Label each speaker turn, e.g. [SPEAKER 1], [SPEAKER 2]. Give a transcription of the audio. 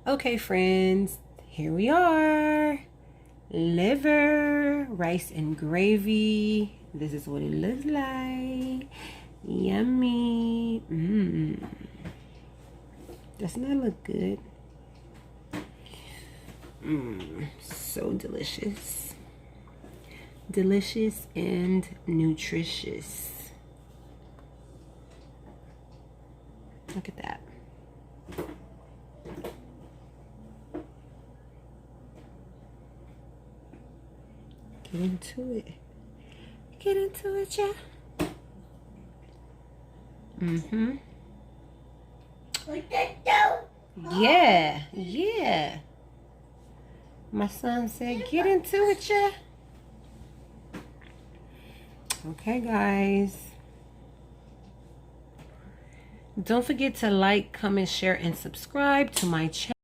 [SPEAKER 1] Okay, friends, here we are. Liver, rice and gravy. This is what it looks like. Yummy. Doesn't that look good? So delicious. Delicious and nutritious. Look at that. Get into it. Get into it, yeah. Yeah, yeah. My son said, get into it, yeah. Okay, guys. Don't forget to like, comment, share, and subscribe to my channel.